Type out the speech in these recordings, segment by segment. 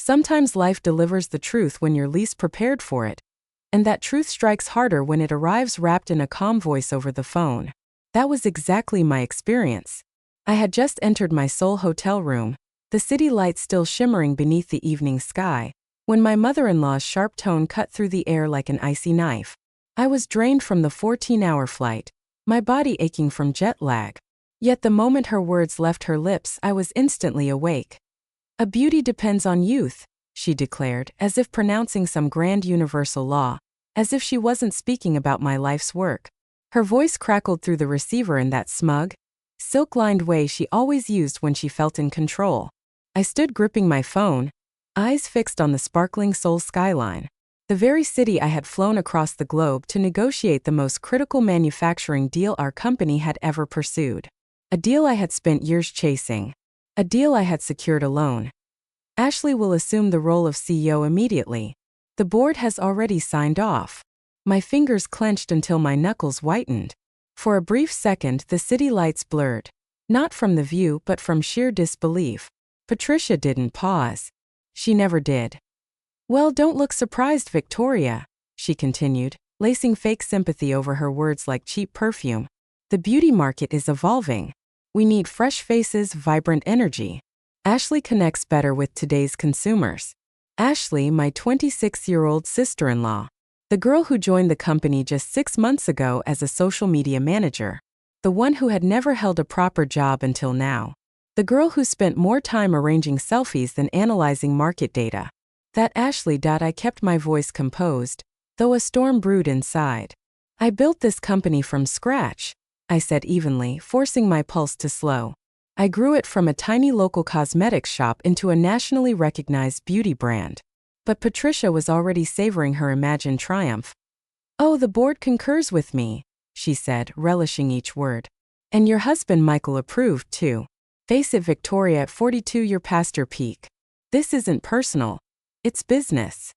Sometimes life delivers the truth when you're least prepared for it, and that truth strikes harder when it arrives wrapped in a calm voice over the phone. That was exactly my experience. I had just entered my Seoul hotel room, the city lights still shimmering beneath the evening sky, when my mother-in-law's sharp tone cut through the air like an icy knife. I was drained from the 14-hour flight, my body aching from jet lag. Yet the moment her words left her lips, I was instantly awake. "A beauty depends on youth," she declared, as if pronouncing some grand universal law, as if she wasn't speaking about my life's work. Her voice crackled through the receiver in that smug, silk-lined way she always used when she felt in control. I stood gripping my phone, eyes fixed on the sparkling Seoul skyline, the very city I had flown across the globe to negotiate the most critical manufacturing deal our company had ever pursued. A deal I had spent years chasing. A deal I had secured alone. "Ashley will assume the role of CEO immediately. The board has already signed off." My fingers clenched until my knuckles whitened. For a brief second, the city lights blurred. Not from the view, but from sheer disbelief. Patricia didn't pause. She never did. "Well, don't look surprised, Victoria," she continued, lacing fake sympathy over her words like cheap perfume. "The beauty market is evolving. We need fresh faces, vibrant energy. Ashley connects better with today's consumers." Ashley, my 26-year-old sister-in-law. The girl who joined the company just 6 months ago as a social media manager. The one who had never held a proper job until now. The girl who spent more time arranging selfies than analyzing market data. That Ashley. I kept my voice composed, though a storm brewed inside. "I built this company from scratch," I said evenly, forcing my pulse to slow. "I grew it from a tiny local cosmetics shop into a nationally recognized beauty brand." But Patricia was already savoring her imagined triumph. "Oh, the board concurs with me," she said, relishing each word. "And your husband Michael approved, too. Face it, Victoria, at 42 you're past your peak. This isn't personal. It's business."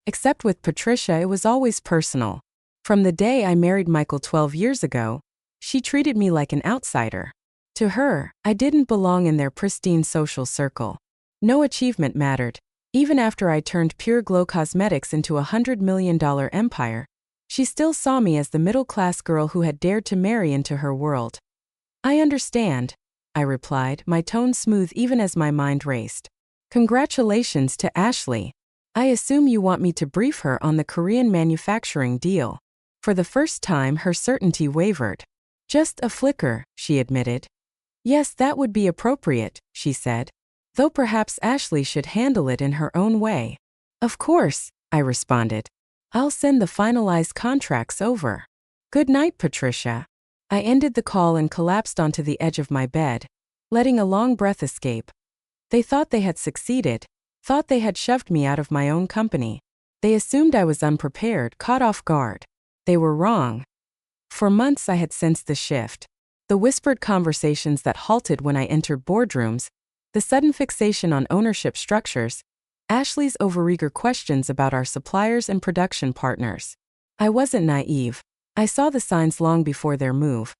Except with Patricia, it was always personal. From the day I married Michael 12 years ago, she treated me like an outsider. To her, I didn't belong in their pristine social circle. No achievement mattered. Even after I turned Pure Glow Cosmetics into a $100 million empire, she still saw me as the middle-class girl who had dared to marry into her world. "I understand," I replied, my tone smooth even as my mind raced. "Congratulations to Ashley. I assume you want me to brief her on the Korean manufacturing deal." For the first time, her certainty wavered. "Just a flicker," she admitted. "Yes, that would be appropriate," she said. "Though perhaps Ashley should handle it in her own way." "Of course," I responded. "I'll send the finalized contracts over." "Good night, Patricia." I ended the call and collapsed onto the edge of my bed, letting a long breath escape. They thought they had succeeded, thought they had shoved me out of my own company. They assumed I was unprepared, caught off guard. They were wrong. For months I had sensed the shift. The whispered conversations that halted when I entered boardrooms, the sudden fixation on ownership structures, Ashley's overeager questions about our suppliers and production partners. I wasn't naive. I saw the signs long before their move.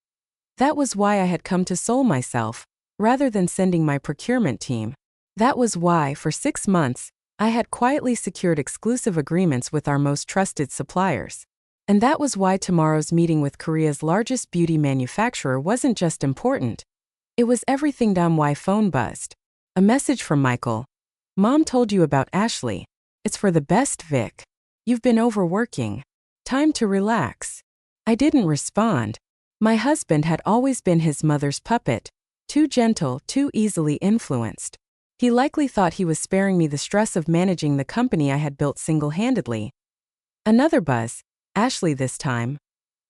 That was why I had come to Seoul myself, rather than sending my procurement team. That was why, for 6 months, I had quietly secured exclusive agreements with our most trusted suppliers. And that was why tomorrow's meeting with Korea's largest beauty manufacturer wasn't just important. It was everything. Why phone buzzed. A message from Michael. "Mom told you about Ashley. It's for the best, Vic. You've been overworking. Time to relax." I didn't respond. My husband had always been his mother's puppet, too gentle, too easily influenced. He likely thought he was sparing me the stress of managing the company I had built single-handedly. Another buzz. Ashley this time.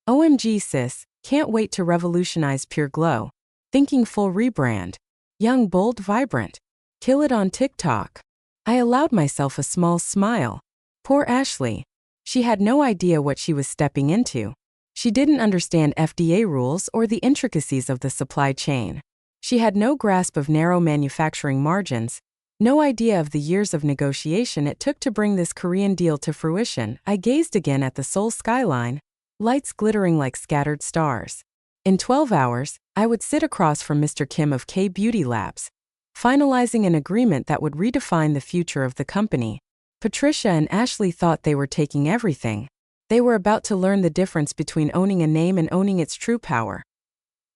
"OMG sis, can't wait to revolutionize Pure Glow. Thinking full rebrand. Young, bold, vibrant. Kill it on TikTok." I allowed myself a small smile. Poor Ashley. She had no idea what she was stepping into. She didn't understand FDA rules or the intricacies of the supply chain. She had no grasp of narrow manufacturing margins, no idea of the years of negotiation it took to bring this Korean deal to fruition. I gazed again at the Seoul skyline, lights glittering like scattered stars. In 12 hours, I would sit across from Mr. Kim of K Beauty Labs. finalizing an agreement that would redefine the future of the company. Patricia and Ashley thought they were taking everything. They were about to learn the difference between owning a name and owning its true power.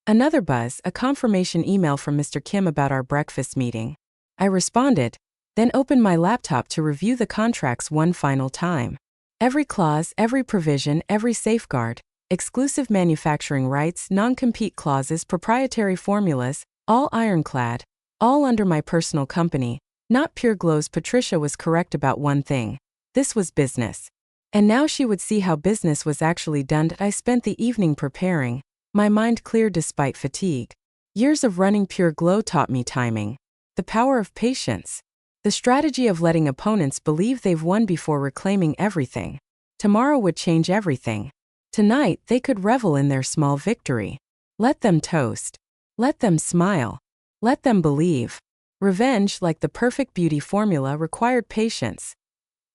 Another buzz, a confirmation email from Mr. Kim about our breakfast meeting. I responded, then opened my laptop to review the contracts one final time. Every clause, every provision, every safeguard, exclusive manufacturing rights, non-compete clauses, proprietary formulas, all ironclad, all under my personal company, not Pure Glow's. Patricia was correct about one thing. This was business. And now she would see how business was actually done. I spent the evening preparing, my mind clear despite fatigue. Years of running Pure Glow taught me timing, the power of patience, the strategy of letting opponents believe they've won before reclaiming everything. Tomorrow would change everything. Tonight, they could revel in their small victory. Let them toast. Let them smile. Let them believe. Revenge, like the perfect beauty formula, required patience.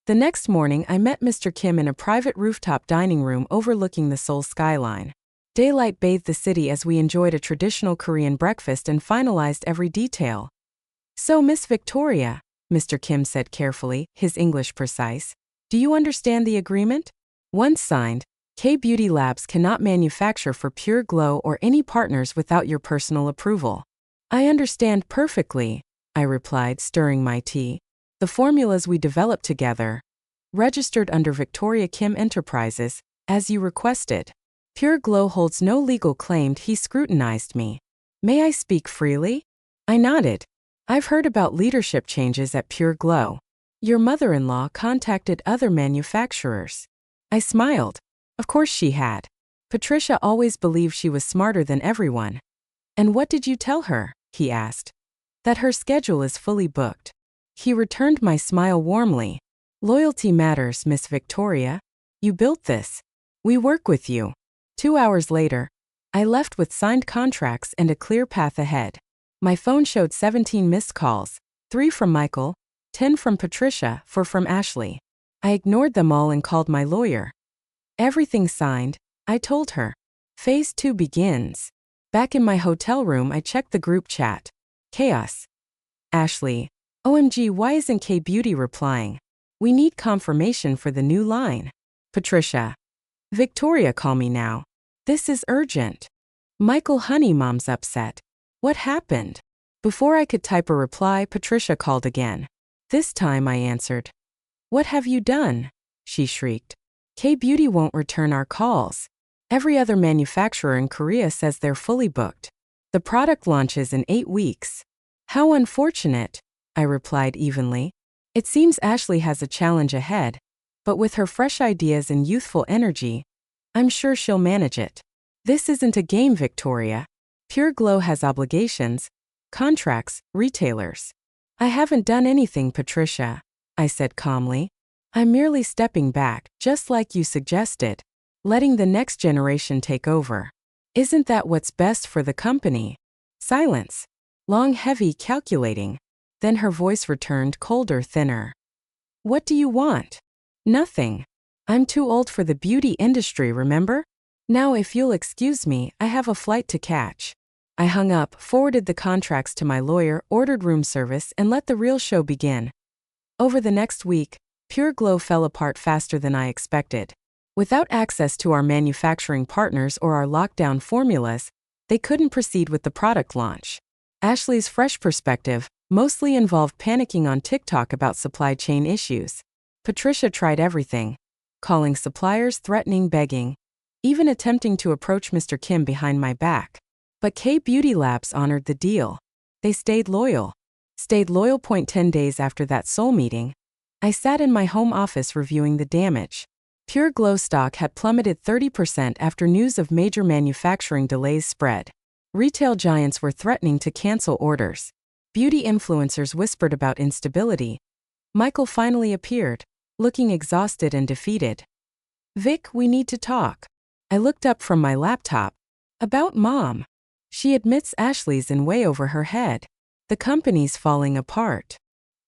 The next morning, I met Mr. Kim in a private rooftop dining room overlooking the Seoul skyline. Daylight bathed the city as we enjoyed a traditional Korean breakfast and finalized every detail. "So, Miss Victoria," Mr. Kim said carefully, his English precise, "do you understand the agreement? Once signed, K-Beauty Labs cannot manufacture for Pure Glow or any partners without your personal approval." "I understand perfectly," I replied, stirring my tea. "The formulas we developed together, registered under Victoria Kim Enterprises, as you requested. Pure Glow holds no legal claim." He scrutinized me. "May I speak freely?" I nodded. "I've heard about leadership changes at Pure Glow. Your mother-in-law contacted other manufacturers." I smiled. Of course she had. Patricia always believed she was smarter than everyone. "And what did you tell her?" he asked. "That her schedule is fully booked." He returned my smile warmly. "Loyalty matters, Miss Victoria. You built this. We work with you." 2 hours later, I left with signed contracts and a clear path ahead. My phone showed 17 missed calls, 3 from Michael, 10 from Patricia, 4 from Ashley. I ignored them all and called my lawyer. "Everything signed," I told her. Phase 2 begins. Back in my hotel room, I checked the group chat. Chaos. Ashley: "OMG, why isn't K-Beauty replying? We need confirmation for the new line." Patricia: "Victoria, call me now. This is urgent." Michael: "Honey, Mom's upset." What happened? Before I could type a reply, Patricia called again. This time I answered. "What have you done?" she shrieked. "K-Beauty won't return our calls. Every other manufacturer in Korea says they're fully booked. The product launches in 8 weeks. How unfortunate," I replied evenly. "It seems Ashley has a challenge ahead, but with her fresh ideas and youthful energy, I'm sure she'll manage it. This isn't a game, Victoria. Pure Glow has obligations, contracts, retailers." "I haven't done anything, Patricia," I said calmly. "I'm merely stepping back, just like you suggested, letting the next generation take over. Isn't that what's best for the company?" Silence. Long, heavy, calculating. Then her voice returned, colder, thinner. "What do you want?" "Nothing. I'm too old for the beauty industry, remember? Now, if you'll excuse me, I have a flight to catch." I hung up, forwarded the contracts to my lawyer, ordered room service, and let the real show begin. Over the next week, Pure Glow fell apart faster than I expected. Without access to our manufacturing partners or our lockdown formulas, they couldn't proceed with the product launch. Ashley's fresh perspective mostly involved panicking on TikTok about supply chain issues. Patricia tried everything, calling suppliers, threatening, begging, even attempting to approach Mr. Kim behind my back. But K-Beauty Labs honored the deal. They stayed loyal. 10 days after that Seoul meeting, I sat in my home office reviewing the damage. Pure Glow stock had plummeted 30% after news of major manufacturing delays spread. Retail giants were threatening to cancel orders. Beauty influencers whispered about instability. Michael finally appeared, looking exhausted and defeated. "Vic, we need to talk." I looked up from my laptop. "About Mom. She admits Ashley's in way over her head. The company's falling apart."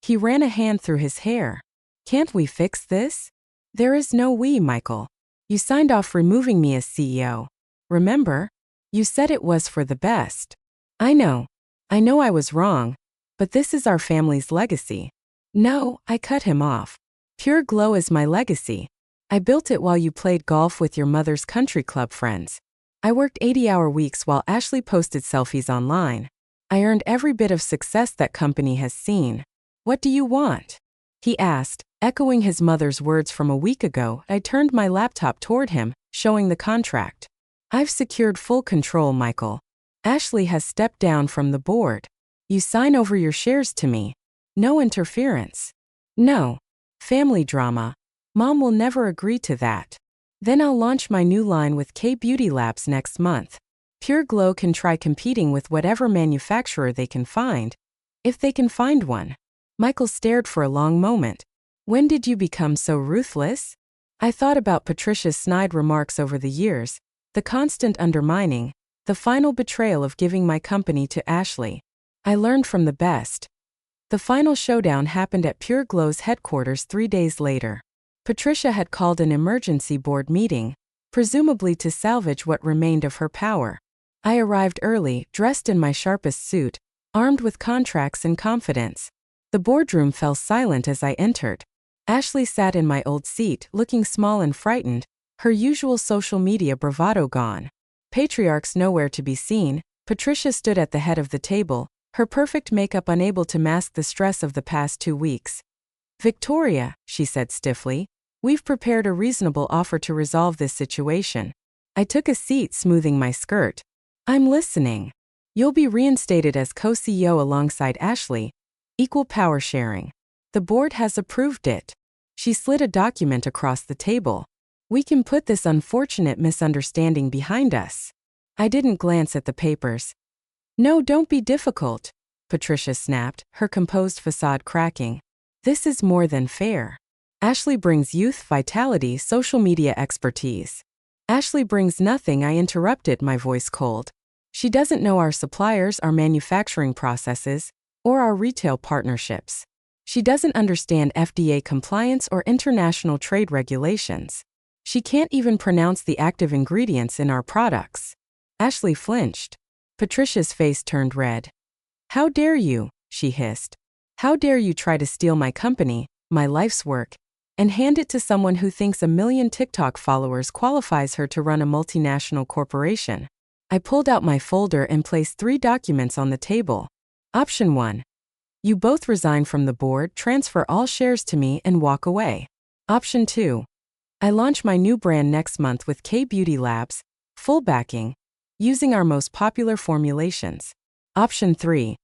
He ran a hand through his hair. "Can't we fix this?" "There is no we, Michael. You signed off removing me as CEO. Remember? You said it was for the best." I know I was wrong. But this is our family's legacy. No, I cut him off. Pure Glow is my legacy. I built it while you played golf with your mother's country club friends. I worked 80-hour weeks while Ashley posted selfies online. I earned every bit of success that company has seen. What do you want? He asked, echoing his mother's words from a week ago. I turned my laptop toward him, showing the contract. I've secured full control, Michael. Ashley has stepped down from the board. You sign over your shares to me. No interference. No. Family drama. Mom will never agree to that. Then I'll launch my new line with K Beauty Labs next month. Pure Glow can try competing with whatever manufacturer they can find, if they can find one. Michael stared for a long moment. When did you become so ruthless? I thought about Patricia's snide remarks over the years, the constant undermining, the final betrayal of giving my company to Ashley. I learned from the best. The final showdown happened at Pure Glow's headquarters 3 days later. Patricia had called an emergency board meeting, presumably to salvage what remained of her power. I arrived early, dressed in my sharpest suit, armed with contracts and confidence. The boardroom fell silent as I entered. Ashley sat in my old seat, looking small and frightened, her usual social media bravado gone. Patriarchs nowhere to be seen. Patricia stood at the head of the table, her perfect makeup unable to mask the stress of the past 2 weeks. Victoria, she said stiffly, we've prepared a reasonable offer to resolve this situation. I took a seat, smoothing my skirt. I'm listening. You'll be reinstated as co-CEO alongside Ashley. Equal power sharing. The board has approved it. She slid a document across the table. We can put this unfortunate misunderstanding behind us. I didn't glance at the papers. No, don't be difficult, Patricia snapped, her composed facade cracking. This is more than fair. Ashley brings youth, vitality, social media expertise. Ashley brings nothing, I interrupted, my voice cold. She doesn't know our suppliers, our manufacturing processes, or our retail partnerships. She doesn't understand FDA compliance or international trade regulations. She can't even pronounce the active ingredients in our products. Ashley flinched. Patricia's face turned red. How dare you, she hissed. How dare you try to steal my company, my life's work, and hand it to someone who thinks 1 million TikTok followers qualifies her to run a multinational corporation. I pulled out my folder and placed 3 documents on the table. Option 1. You both resign from the board, transfer all shares to me, and walk away. Option 2. I launch my new brand next month with K Beauty Labs, full backing, using our most popular formulations. Option 3.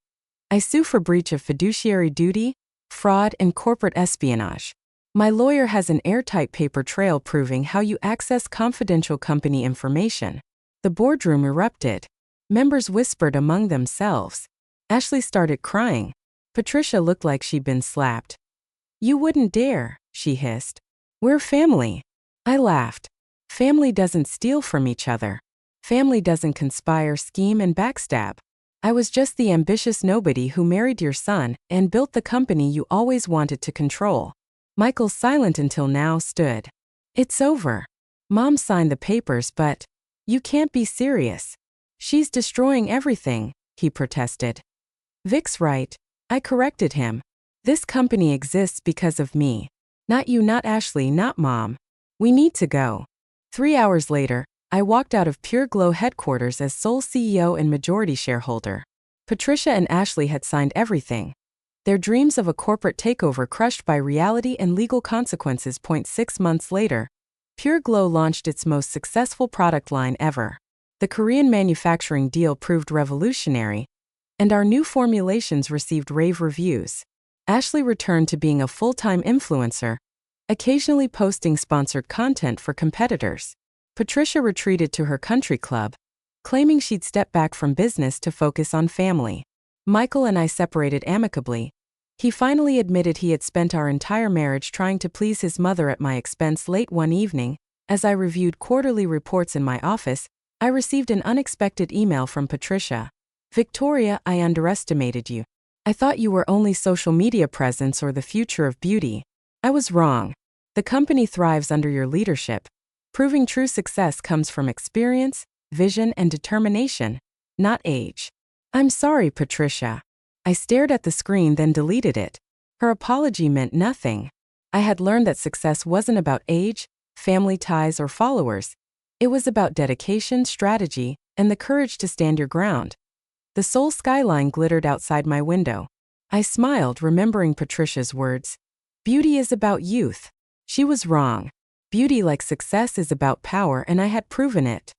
I sue for breach of fiduciary duty, fraud, and corporate espionage. My lawyer has an airtight paper trail proving how you access confidential company information. The boardroom erupted. Members whispered among themselves. Ashley started crying. Patricia looked like she'd been slapped. You wouldn't dare, she hissed. We're family. I laughed. Family doesn't steal from each other. Family doesn't conspire, scheme, and backstab. I was just the ambitious nobody who married your son and built the company you always wanted to control. Michael, silent until now, stood. It's over. Mom signed the papers, but you can't be serious. She's destroying everything, he protested. Vic's right. I corrected him. This company exists because of me. Not you, not Ashley, not Mom. We need to go. 3 hours later, I walked out of Pure Glow headquarters as sole CEO and majority shareholder. Patricia and Ashley had signed everything. Their dreams of a corporate takeover crushed by reality and legal consequences. 6 months later, Pure Glow launched its most successful product line ever. The Korean manufacturing deal proved revolutionary, and our new formulations received rave reviews. Ashley returned to being a full-time influencer, occasionally posting sponsored content for competitors. Patricia retreated to her country club, claiming she'd step back from business to focus on family. Michael and I separated amicably. He finally admitted he had spent our entire marriage trying to please his mother at my expense. Late one evening, as I reviewed quarterly reports in my office, I received an unexpected email from Patricia. Victoria, I underestimated you. I thought you were only social media presence or the future of beauty. I was wrong. The company thrives under your leadership. Proving true success comes from experience, vision, and determination, not age. I'm sorry, Patricia. I stared at the screen, then deleted it. Her apology meant nothing. I had learned that success wasn't about age, family ties, or followers. It was about dedication, strategy, and the courage to stand your ground. The Seoul skyline glittered outside my window. I smiled, remembering Patricia's words. Beauty is about youth. She was wrong. Beauty, like success, is about power, and I had proven it.